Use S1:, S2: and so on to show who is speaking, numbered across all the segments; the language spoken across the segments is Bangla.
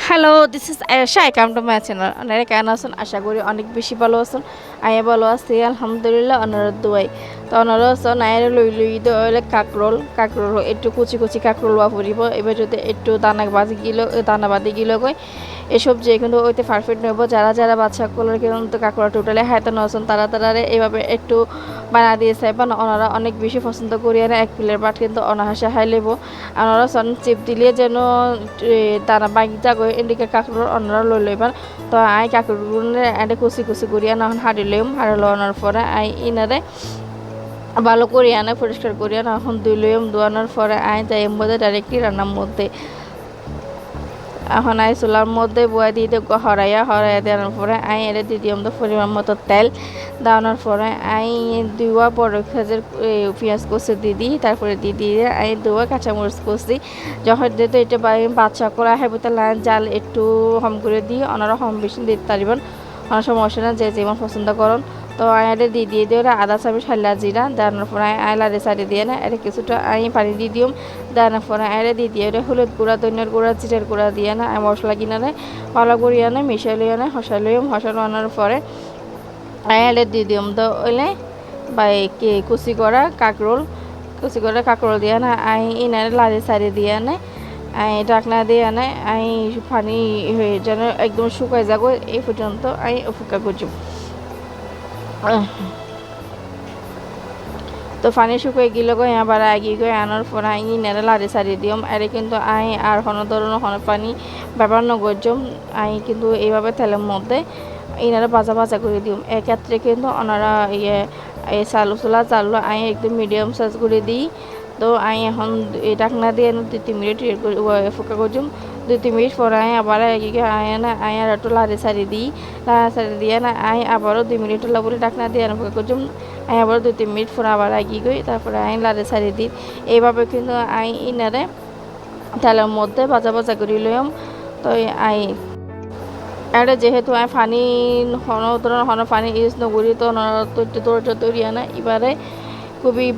S1: Hello, this is Ayesha. I come to my channel. আপনারা কেমন আছেন? আশা করি অনেক বেশি ভালো আছেন। আমি ভালো আছি আলহামদুলিল্লাহ ওনার দোয়াই। তো ওনারা আছেন আয়ের লই হইলে কাকরোল একটু কুচি কুচি কাকরোল বা ফুরিব। এবার যদি একটু দানা বাদি গিলো কই এসব যে কিন্তু ওইতে পারফেক্ট নেব। যারা বাচ্চা কলার কিন্তু কাকড়া টোটালি হাতে নছেন তারা এইভাবে একটু বানা দিয়েছে বা ওনারা অনেক বেশি পছন্দ করি আর এক প্লেট ভাত কিন্তু অনাহাসে হাই লেব। ওনারা সন চিপ দিলে যেন দানা বাগি যাগো এদিকে কাকড় ওনারা লই লইবার। তো আই কাকড় এনে কুচি কুচি করিয়া না হাড়ি লইম হাড়ি লওয়ানোর পরে আই ইনারে ভালো করে আনে পরিষ্কার করিয়া না এখন দুই লইম দোয়ানোর পরে আই যাই এর মধ্যে ডাইরেক্টলি রান্নার মধ্যে এখন আই চুলার মধ্যে বয়া দিয়ে হরাইয়া দেওয়ার পরে আই এর দিয়ে দিলাম তো পরিমাণ মতো তেল দেওয়ানোর পরে আই দুয়া বড় খাজের পেঁয়াজ কষে দিই তারপরে দিয়ে আই দুয়া কাঁচামরিচ কষি যখন যেহেতু এটা বাচ্চা করে হেবো তাহলে জাল একটু হম করে দিই ওনারা হম বেশি দিতে পারবেন অনেক সমস্যা না যে যেমন পছন্দ করুন। তো আইরে দিয়ে ওরা আদা চামচ হাল্লা জিরা দেওয়ানোর পরে আই লাড়ে সারি দিয়ে না এটা কিছুটা আই পানি দিয়ে দিম দেওয়ানোর পরে আইরে দিয়ে ওরা হলুদ গুঁড়া ধনিয়ার গুঁড়া জিরের গুঁড়া দিয়ে না আই মশলা কিনারে ভালো করিয়া না মিশাই লইয়া না হসানোর পরে আইলে দিয়ে দিম তো ওইলে বা কুচি করা কাঁকরোল দিয়ে না আই ইনারে লাড়ে সারি দিয়ে না আই ঢাকনা দিয়ে আনে আই পানি হয়ে যেন একদম শুকাই যাবো এই পর্যন্ত আই অপেক্ষা করছি। তো পানি শুকিয়ে গেলে গো আবার আগি গো আনার পর আই নেড়ে লাড়ি সারি দিম আরে কিন্তু আই আর কোনো ধরনের কোনো পানি ব্যবহার নগরজম আই কিন্তু এইভাবে তেলের মধ্যে ইনারা ভাজা করে দিম এক্ষেত্রে কিন্তু ওনারা এই চালু আই একদম মিডিয়াম সাইজ করে দিই। তো আই এখন এই ঢাকনা দিয়ে 2-3 মিনিট ফুকা করছুম 2-3 মিনিট পরে আই আবার আই না আই আর একটু লাড়ি সারি দিয়ে না আই আবারও 2 মিনিট লাবরে ঢাকনা দিয়ে ফুকা করছুম আই আবার 2-3 মিনিট পরে আবার তারপরে আই লাড়ি সারি দিই। এইভাবে কিন্তু আই ইনারে তেলের মধ্যে ভাজা করে লইম। তো আই এটা যেহেতু আমি পানি হন পানি ইউজ নকরি তো ধৈর্য তৈরি না এবারে খুবই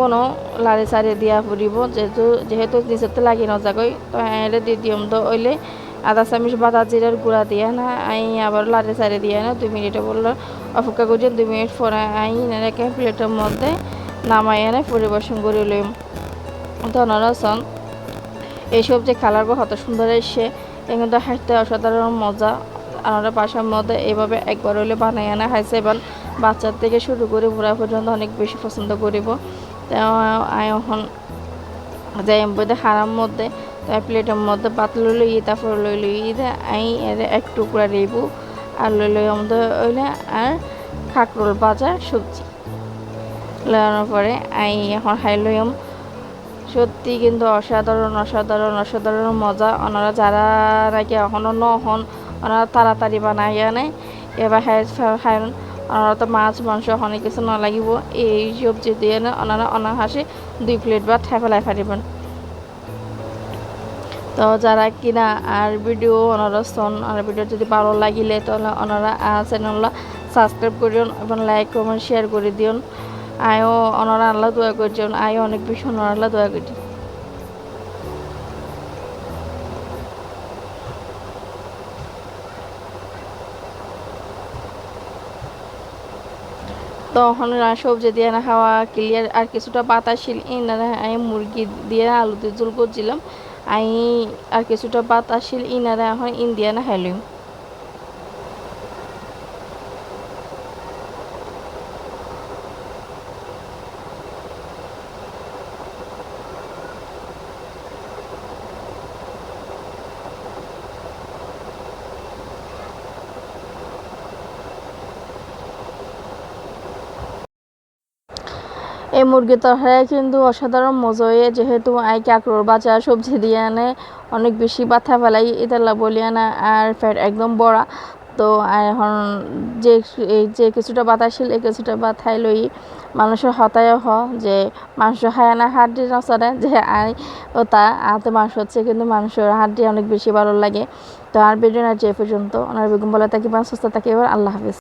S1: কোনো লাড়ি সারি দিয়া ফুরিব যেহেতু নিচেতে লাগি নজাগই তো এটা দিয়ে দিম তো ওইলে আদা চামচ বাদা জিরার গুঁড়া দিয়ে না আই আবার লাড়ি সারি দিয়ে না 2 মিনিটে বললো অপেক্ষা করছি 2 মিনিট পরে আই এনাকে প্লেটের মধ্যে নামাই এনে পরিবেশন করে লইম। তো ওনারা সন এই সবজি কালারগুলো কত সুন্দর এসে কিন্তু হাঁটতে অসাধারণ মজা আমরা বাসার মধ্যে এইভাবে একবার হলে বানাই আনা খাইছে এবং বাচ্চার থেকে শুরু করে বুড়া পর্যন্ত অনেক বেশি পছন্দ করিব। তো আই এখন যাই বোধে হারার মধ্যে তাই প্লেটের মধ্যে ভাত লই তারপর লই আই এর এক টুকরা লেবু আর লই আমাদের ওইলে আর কাঁকরোল ভাজা সবজি লাগানোর পরে আই এখন হাই লইম সত্যি কিন্তু অসাধারণ মজা ওনারা যারা নাকি এখনও নহন ওনারা তাড়াতাড়ি বানাই আনে এবার খাই ওনারা তো মাছ মাংস অনেক কিছু না লাগিব এই সবজি দিয়ে না ওনারা অনাহাসে 2 প্লেট ভাত খাই ফেলাই পারিবেন। তো যারা কিনা আর ভিডিও ওনারা শোন আর ভিডিও যদি ভালো লাগিলে তাহলে ওনারা চ্যানেলটা সাবস্ক্রাইব করিও এবং লাইক কমেন্ট শেয়ার করে দিও। আয়ও ওনারা আল্লাহ দোয়া করছেন আয়ও অনেক বেশি ওনারা আল্লাহ দোয়া করছেন। তখন সবজি দিয়ে না খাওয়া ক্লিয়ার আর কিছুটা বাতাসিল ইনারা আমি মুরগি দিয়ে আলুতে ঝোল করছিলাম আমি আর কিছুটা বাতাসিল ইনারা এখন ইন্ডিয়ানা খাইলাম। এই মুরগির তরকারি কিন্তু অসাধারণ মজা হয়ে যেহেতু আই কাঁকরোল ভাজা সবজি দিয়ে আনে অনেক বেশি বাথা ফেলাই ইতালা বলি আনা আর ফ্যাট একদম বড়া। তো এখন যে কিছুটা বাতাসিল এই কিছুটা বাথাই লই মানুষের হতায় যে মাংস খায় না হাড্ডি নচলে যে আই ও তা আতে মাংস হচ্ছে কিন্তু মানুষের হাড্ডি অনেক বেশি ভালো লাগে। তো আর ভিডিও না যে পর্যন্ত ওনার বেগম বলে থাকি সুস্থ থাকি এবার আল্লাহ হাফিজ।